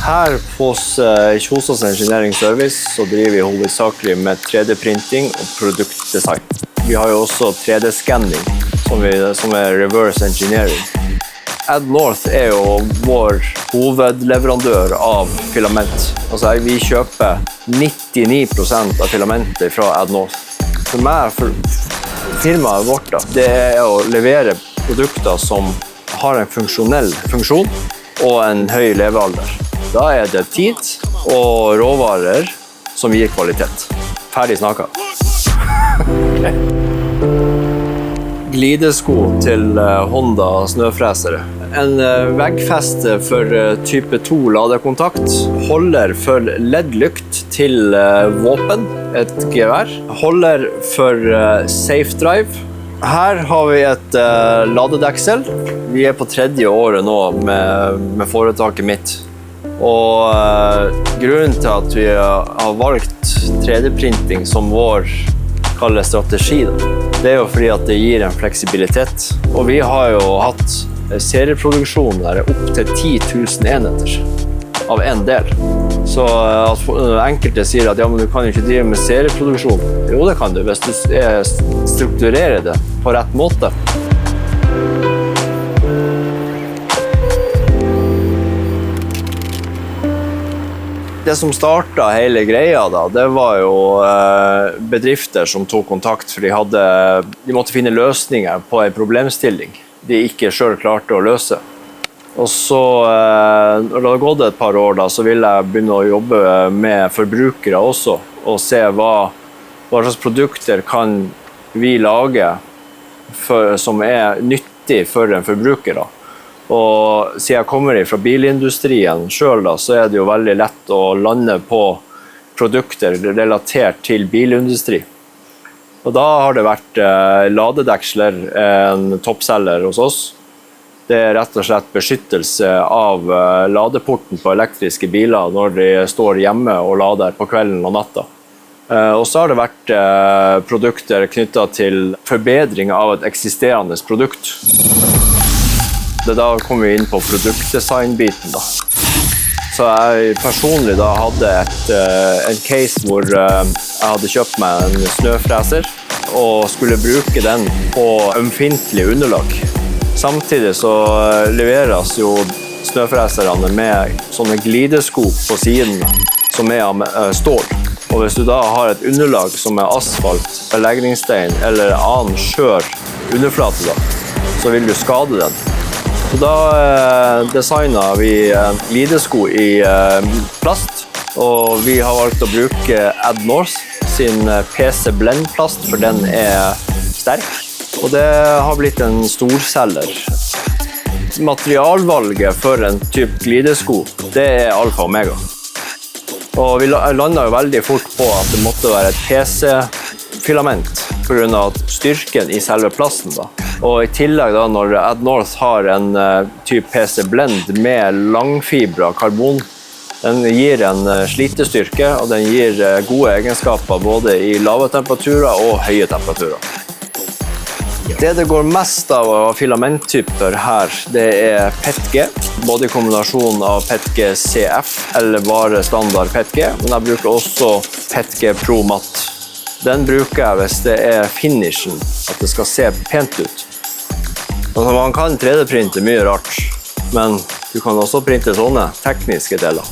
Her hos Kjosås Engineering Service så driver vi hovedsakelig med 3D-printing og produktdesign. Vi har jo også 3D-scanning, som reverse engineering. AddNorth jo vår hovedleverandør av filament. Altså, vi kjøper 99% av filamentet fra AddNorth. For meg, for firmaet vårt, da, det å levere produkter som har en funksjonell funksjon og en høy levealder. Da det tid og råvarer som gir kvalitet. Ferdig snakket. Glidesko til Honda snøfresere. En veggfeste for type 2 ladekontakt. Holder for LED-lykt til våpen, et gevær. Holder for safe drive. Her har vi et ladedeksel. Vi på 3. året nå med foretaket mitt. Og grunnen til at vi har valgt 3D-printing som vår strategi, det jo fordi at det gir en fleksibilitet. Og vi har jo hatt serieproduksjon der opp til 10 000 enheter av en del. Så at enkelte sier at ja, men du kan ikke drive med serieproduksjon. Jo, det kan du hvis du strukturerer det på rett måte. Det som startet hele greia da, det var jo bedrifter som tok kontakt, for de måtte finne løsninger på en problemstilling de ikke selv klarte å løse. Og så, når det har gått et par år da, så vil jeg begynne å jobbe med forbrukere også, og se hva slags produkter kan vi lage som nyttig for en forbruker da. Og siden jeg kommer fra bilindustrien selv da, så det jo veldig lett å lande på produkter relatert til bilindustri. Og da har det vært ladedeksler, en toppselger hos oss. Det rett og slett beskyttelse av ladeporten på elektriske biler når de står hjemme og lader på kvelden og natta. Og så har det vært produkter knyttet til forbedring av et eksisterende produkt. Da kommer vi inn på produktdesign-biten da. Så jeg personlig da hadde en case hvor jeg hadde kjøpt meg en snøfreser og skulle bruke den på ømfintlig underlag. Samtidig så leveres jo snøfreserne med sånne glidesko på siden som av stål. Og hvis du da har et underlag som asfalt, belegningsstein eller annen skjør underflate da, så vil du skade den. Så da designet vi glidesko i plast, og vi har valgt å bruke AddNorth sin PC Blend plast, for den sterk. Og det har blitt en storselger. Materialvalget for en type glidesko, det alfa og omega. Og vi landet jo veldig fort på at det måtte være et PC-filament, på grunn av styrken i selve plasten da. Og i tillegg da, når AddNorth har en type PC Blend med langfibra karbon, den gir en slitestyrke, og den gir gode egenskaper både i lave temperaturer og høye temperaturer. Det går mest av filamenttyper her, det PETG, både i kombinasjon av PETG CF eller bare standard PETG, men jeg bruker også PETG Pro Matte. Den bruker jeg hvis det finishen, at det skal se pent ut. Altså, man kan 3D-printe mye rart, men du kan også printe sånne tekniske deler.